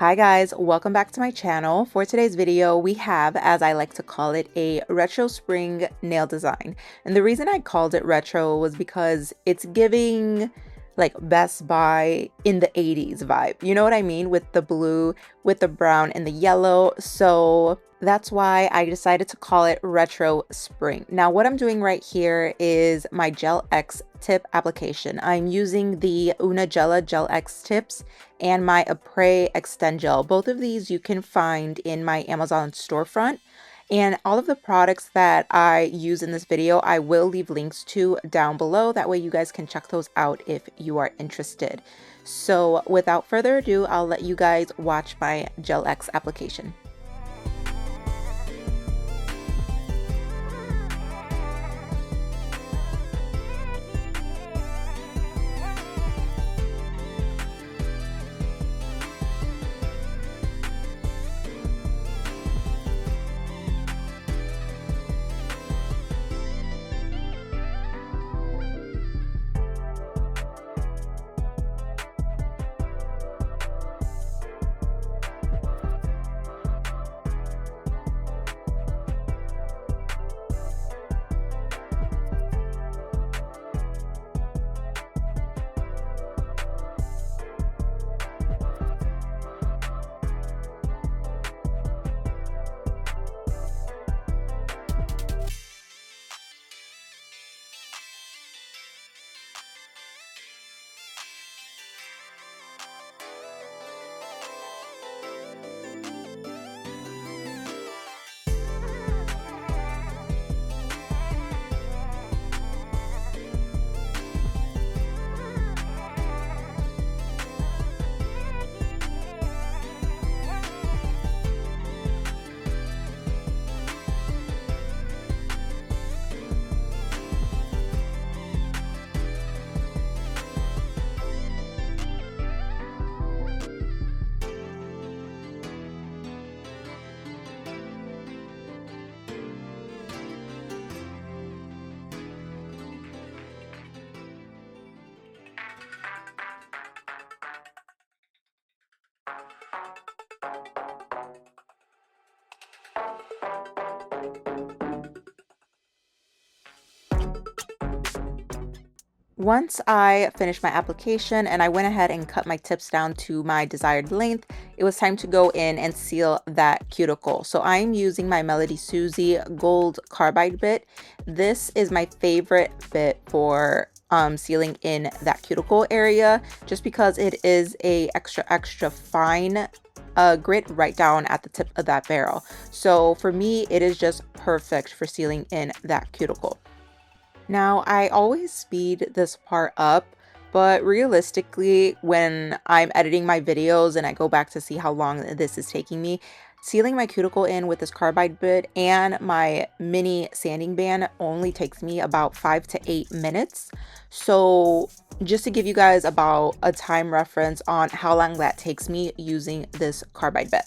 Hi guys, welcome back to my channel. For today's video, we have, as I like to call it, a retro spring nail design. And the reason I called it retro was because it's giving like Best Buy in the 80s vibe. You know what I mean? With the blue, with the brown and the yellow. So that's why I decided to call it retro spring. Now what I'm doing right here is my Gel X tip application. I'm using the Una Gela Gel X tips and my Apres Extend Gel. Both of these you can find in my Amazon storefront. And all of the products that I use in this video, I will leave links to down below. That way you guys can check those out if you are interested. So without further ado, I'll let you guys watch my Gel X application. Once I finished my application and I went ahead and cut my tips down to my desired length, it was time to go in and seal that cuticle. So I'm using my Melody Susie gold carbide bit. This is my favorite bit for sealing in that cuticle area, just because it is a extra fine grit right down at the tip of that barrel. So for me, it is just perfect for sealing in that cuticle. Now, I always speed this part up, but realistically, when I'm editing my videos and I go back to see how long this is taking me, sealing my cuticle in with this carbide bit and my mini sanding band only takes me about 5 to 8 minutes. So just to give you guys about a time reference on how long that takes me using this carbide bit.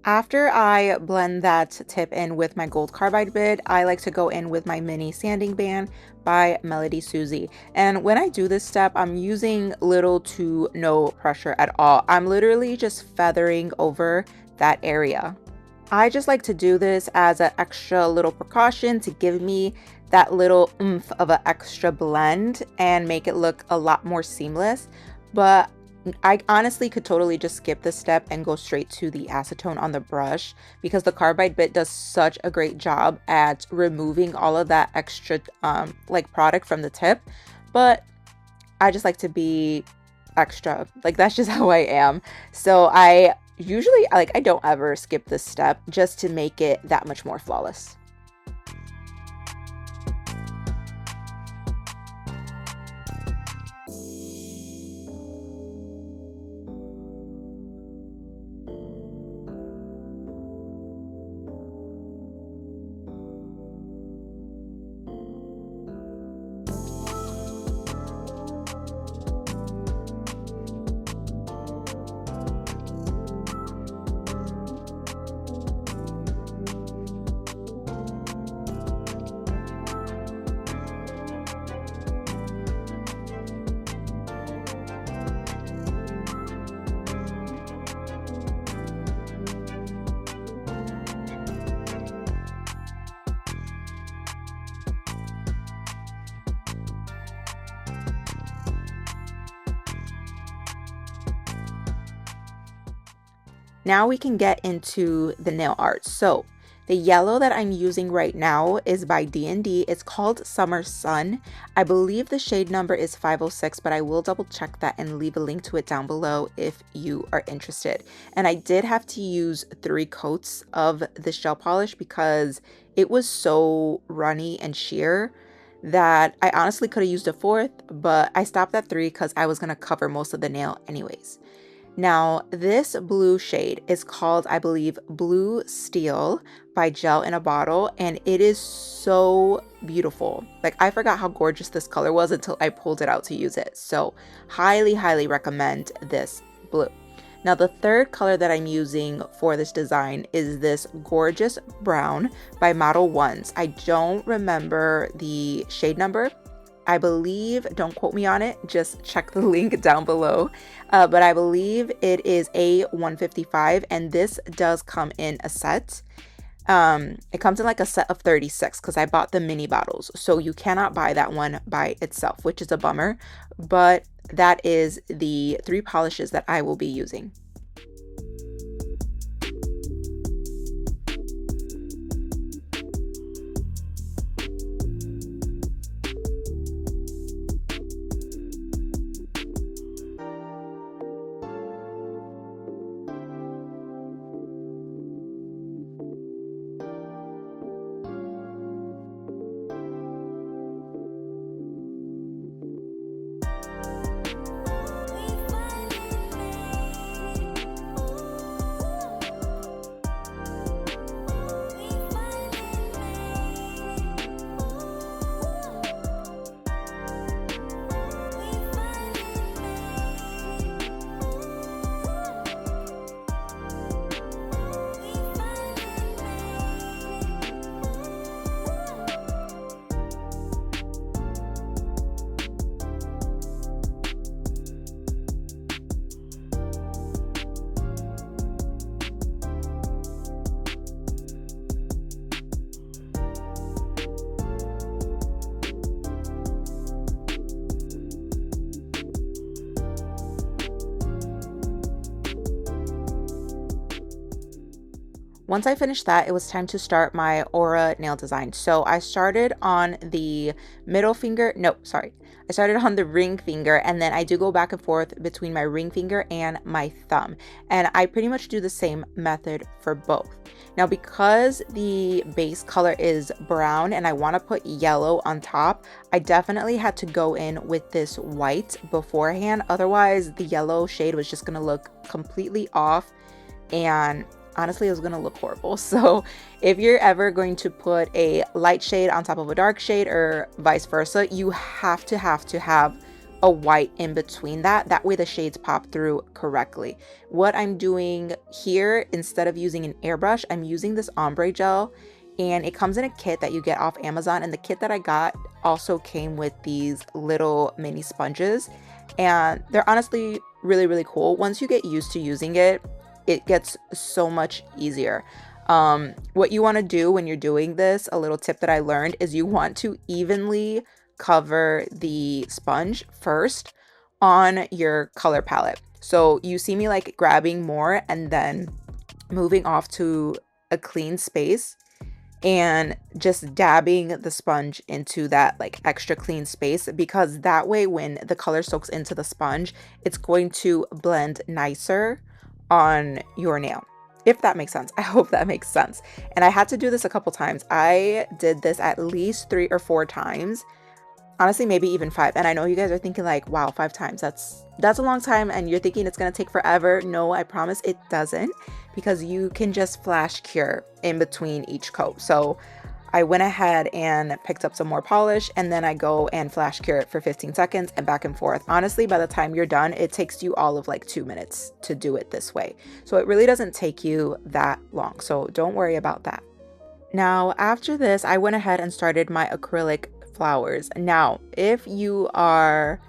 After I blend that tip in with my gold carbide bit, I like to go in with my mini sanding band by Melody Susie. And when I do this step, I'm using little to no pressure at all. I'm literally just feathering over that area. I just like to do this as an extra little precaution to give me that little oomph of an extra blend and make it look a lot more seamless. But I honestly could totally just skip this step and go straight to the acetone on the brush because the carbide bit does such a great job at removing all of that extra like product from the tip. But I just like to be extra. Like that's just how I am. So I usually I don't ever skip this step just to make it that much more flawless. Now we can get into the nail art. So the yellow that I'm using right now is by D&D. It's called Summer Sun. I believe the shade number is 506, but I will double check that and leave a link to it down below if you are interested. And I did have to use 3 coats of this gel polish because it was so runny and sheer that I honestly could have used a 4th, but I stopped at 3 because I was going to cover most of the nail anyways. Now, this blue shade is called, I believe, Blue Steel by Gel in a Bottle, and it is so beautiful. Like, I forgot how gorgeous this color was until I pulled it out to use it. So, highly, highly recommend this blue. Now, the third color that I'm using for this design is this gorgeous brown by MODELONES. I don't remember the shade number. I believe, don't quote me on it, just check the link down below. But I believe it is A155, and this does come in a set. It comes in like a set of 36 because I bought the mini bottles. So you cannot buy that one by itself, which is a bummer. But that is the 3 polishes that I will be using. Once I finished that, it was time to start my aura nail design. So I started on the middle finger. No, sorry. I started on the ring finger, and then I do go back and forth between my ring finger and my thumb. And I pretty much do the same method for both. Now, because the base color is brown and I want to put yellow on top, I definitely had to go in with this white beforehand. Otherwise, the yellow shade was just going to look completely off, and honestly, it was gonna look horrible. So if you're ever going to put a light shade on top of a dark shade or vice versa, you have to have a white in between that. That way the shades pop through correctly. What I'm doing here, instead of using an airbrush, I'm using this ombre gel, and it comes in a kit that you get off Amazon. And the kit that I got also came with these little mini sponges, and they're honestly really, really cool. Once you get used to using it, it gets so much easier. What you want to do when you're doing this, a little tip that I learned, is you want to evenly cover the sponge first on your color palette. So you see me like grabbing more and then moving off to a clean space and just dabbing the sponge into that like extra clean space, because that way when the color soaks into the sponge, it's going to blend nicer on your nail. If that makes sense. I hope that makes sense. And I had to do this a couple times. I did this at least 3 or 4 times. Honestly, maybe even 5. And I know you guys are thinking like, wow, 5 times. That's a long time, and you're thinking it's going to take forever. No, I promise it doesn't, because you can just flash cure in between each coat. So I went ahead and picked up some more polish, and then I go and flash cure it for 15 seconds and back and forth. Honestly, by the time you're done, it takes you all of like 2 minutes to do it this way. So it really doesn't take you that long. So don't worry about that. Now, after this, I went ahead and started my acrylic flowers. Now, if you are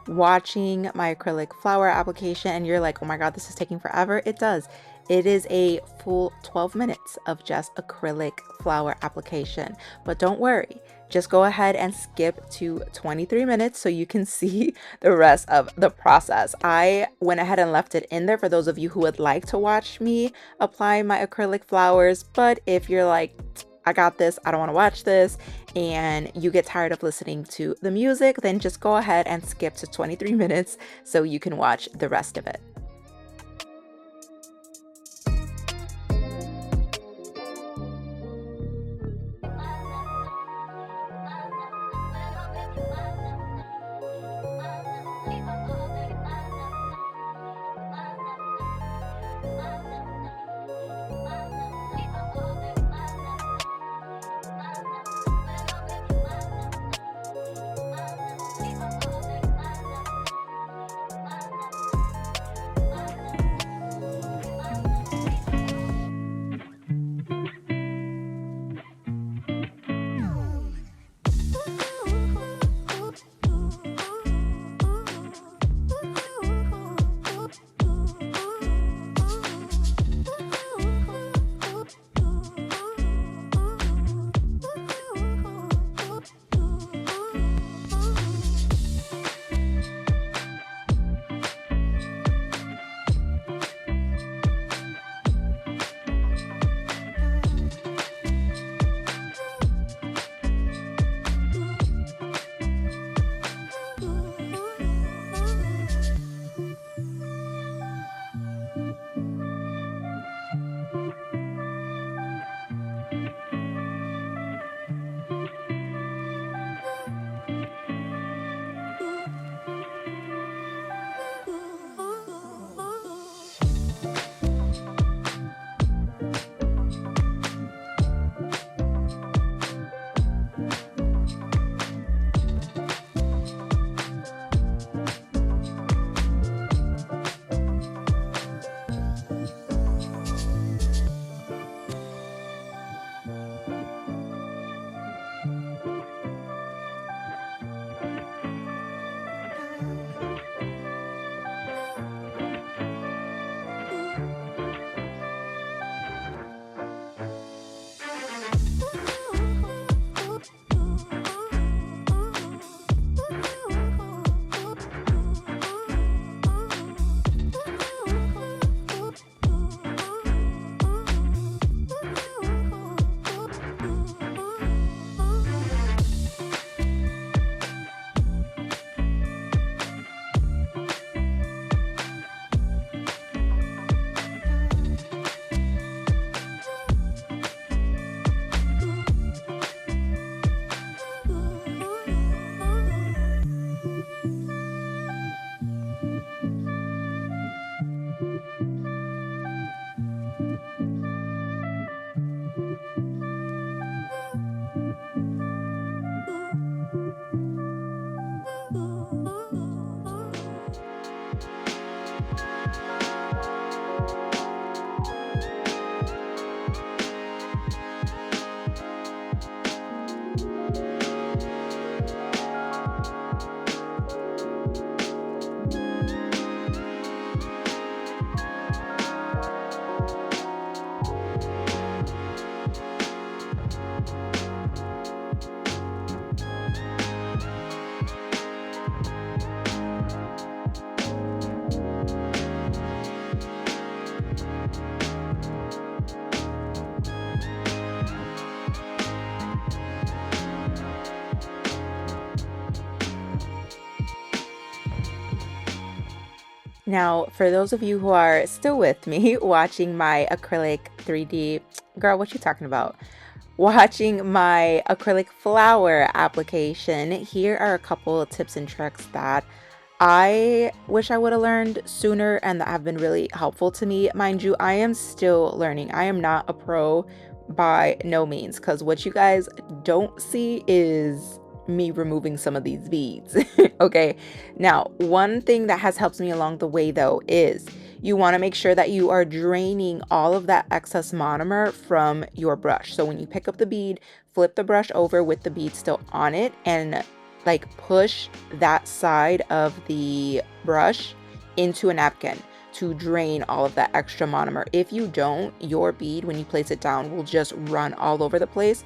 watching my acrylic flower application and you're like, oh my God, this is taking forever, it does. It is a full 12 minutes of just acrylic flower application. But don't worry, just go ahead and skip to 23 minutes so you can see the rest of the process. I went ahead and left it in there for those of you who would like to watch me apply my acrylic flowers. But if you're like, I got this, I don't want to watch this, and you get tired of listening to the music, then just go ahead and skip to 23 minutes so you can watch the rest of it. Now, for those of you who are still with me watching my acrylic 3D, girl, what you talking about? Watching my acrylic flower application, here are a couple of tips and tricks that I wish I would have learned sooner and that have been really helpful to me. Mind you, I am still learning. I am not a pro by no means, because what you guys don't see is me removing some of these beads. Okay, now one thing that has helped me along the way though is you want to make sure that you are draining all of that excess monomer from your brush. So when you pick up the bead, flip the brush over with the bead still on it and like push that side of the brush into a napkin to drain all of that extra monomer. If you don't, your bead, when you place it down, will just run all over the place.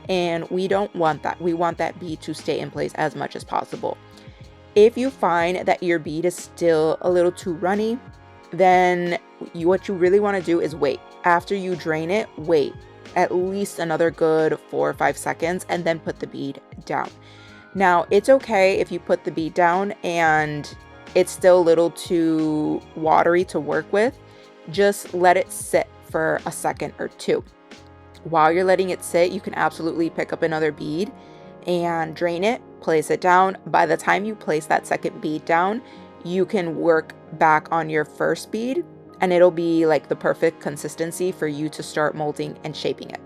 And we don't want that. We want that bead to stay in place as much as possible. If you find that your bead is still a little too runny, then what you really want to do is wait. After you drain it, wait at least another good 4 or 5 seconds and then put the bead down. Now, it's okay if you put the bead down and it's still a little too watery to work with. Just let it sit for a second or two. While you're letting it sit, you can absolutely pick up another bead and drain it, place it down. By the time you place that second bead down, you can work back on your first bead and it'll be like the perfect consistency for you to start molding and shaping it.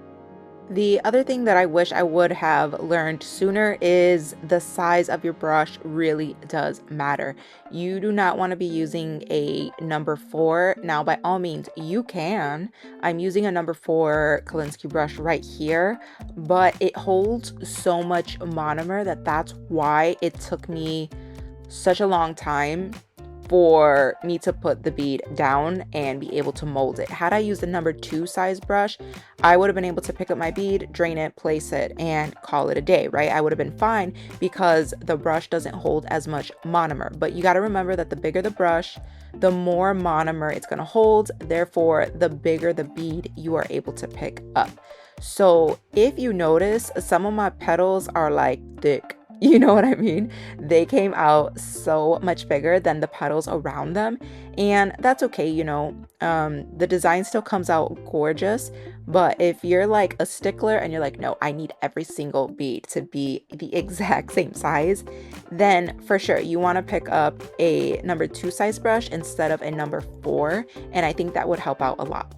The other thing that I wish I would have learned sooner is the size of your brush really does matter. You do not want to be using a number 4. Now, by all means, you can. I'm using a number 4 Kolinsky brush right here, but it holds so much monomer that's why it took me such a long time for me to put the bead down and be able to mold it. Had I used a number 2 size brush, I would have been able to pick up my bead, drain it, place it, and call it a day, right? I would have been fine because the brush doesn't hold as much monomer. But you got to remember that the bigger the brush, the more monomer it's going to hold. Therefore, the bigger the bead you are able to pick up. So if you notice, some of my petals are like thick. You know what I mean? They came out so much bigger than the petals around them, and that's okay, you know. The design still comes out gorgeous, but if you're like a stickler and you're like, no, I need every single bead to be the exact same size, then for sure you want to pick up a number 2 size brush instead of a number 4, and I think that would help out a lot.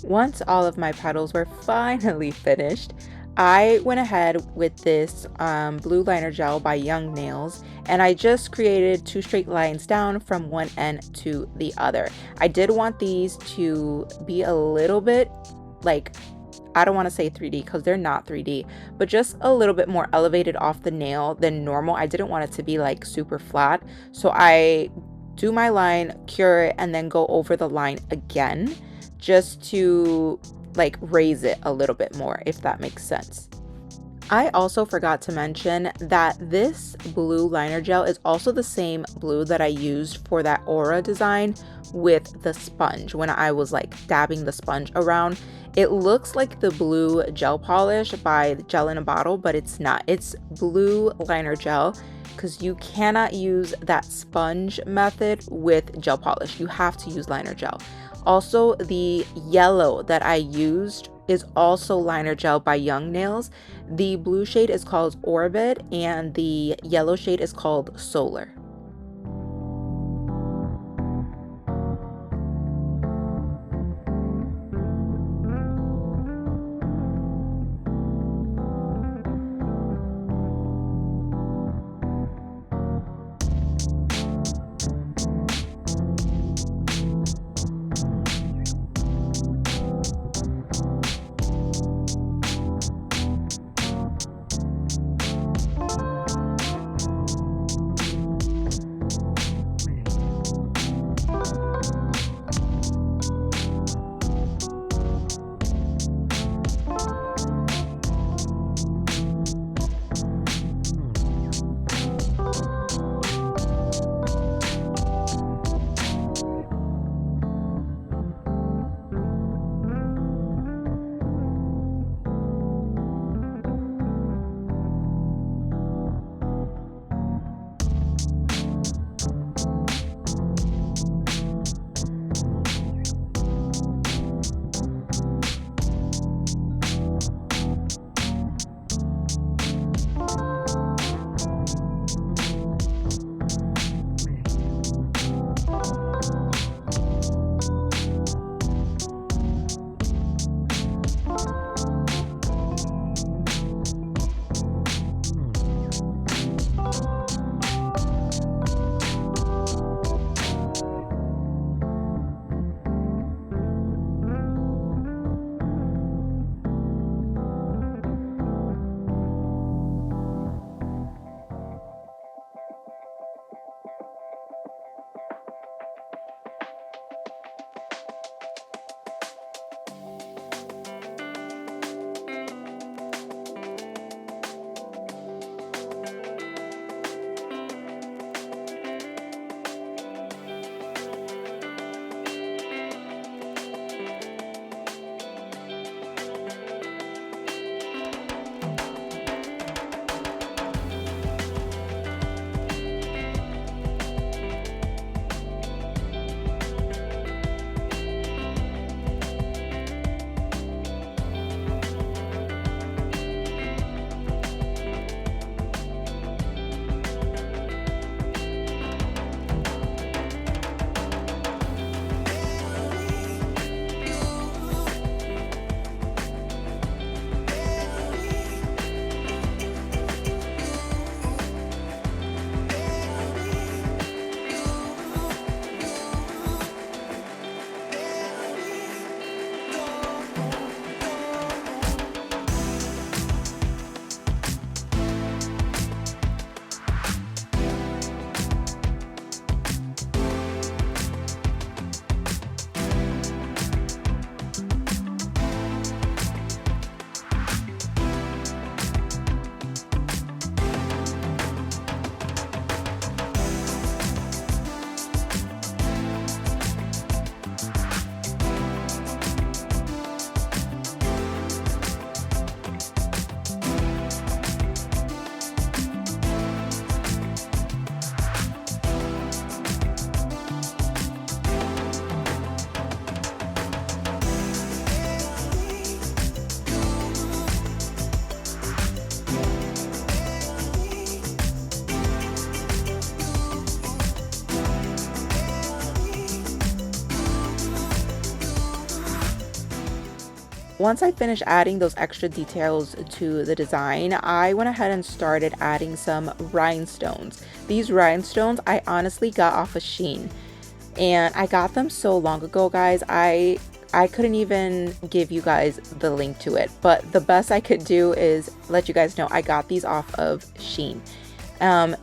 Once all of my petals were finally finished, I went ahead with this blue liner gel by Young Nails, and I just created two straight lines down from one end to the other. I did want these to be a little bit like, I don't want to say 3D because they're not 3D, but just a little bit more elevated off the nail than normal. I didn't want it to be like super flat. So I do my line, cure it, and then go over the line again just to like raise it a little bit more, if that makes sense. I also forgot to mention that this blue liner gel is also the same blue that I used for that aura design with the sponge when I was like dabbing the sponge around. It looks like the blue gel polish by Gel in a Bottle, but it's not. It's blue liner gel because you cannot use that sponge method with gel polish. You have to use liner gel. Also, the yellow that I used is also liner gel by Young Nails. The blue shade is called Orbit and the yellow shade is called Solar. once I finished adding those extra details to the design, I went ahead and started adding some rhinestones. These rhinestones I honestly got off of Shein, and I got them so long ago, guys. I couldn't even give you guys the link to it, but the best I could do is let you guys know I got these off of Shein.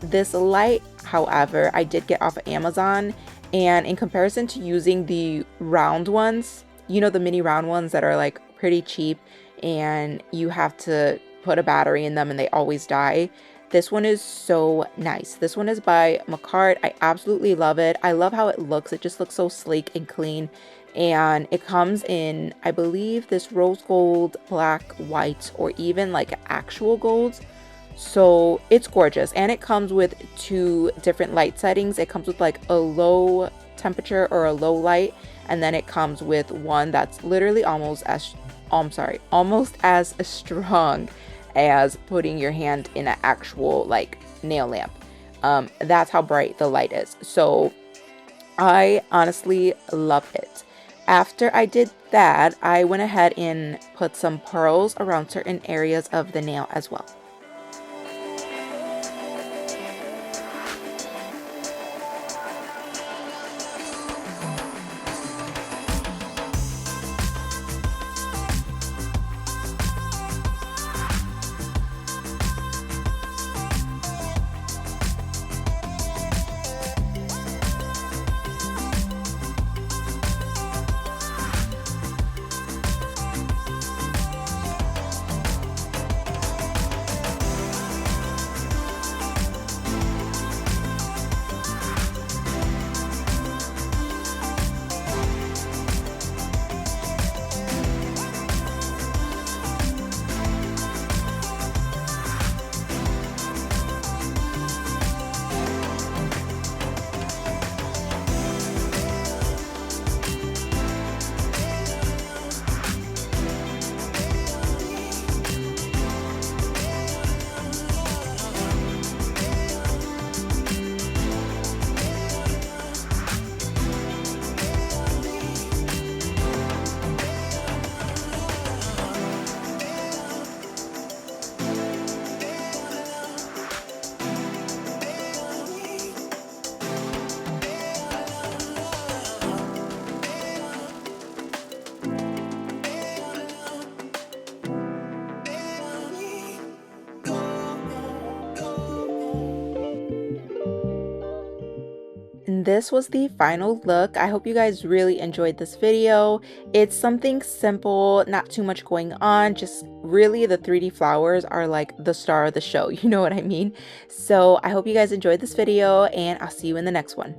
This light, however, I did get off of Amazon, and in comparison to using the round ones, you know, the mini round ones that are like pretty cheap and you have to put a battery in them and they always die, this one is so nice. This one is by Macart. I absolutely love it. I love how it looks. It just looks so sleek and clean. And it comes in, I believe, this rose gold, black, white, or even like actual golds. So it's gorgeous. And it comes with 2 different light settings. It comes with like a low temperature or a low light. And then it comes with one that's literally almost as strong as putting your hand in an actual like nail lamp. That's how bright the light is. So I honestly love it. After I did that, I went ahead and put some pearls around certain areas of the nail as well. And this was the final look. I hope you guys really enjoyed this video. It's something simple, not too much going on, just really the 3D flowers are like the star of the show, you know what I mean? So I hope you guys enjoyed this video, and I'll see you in the next one.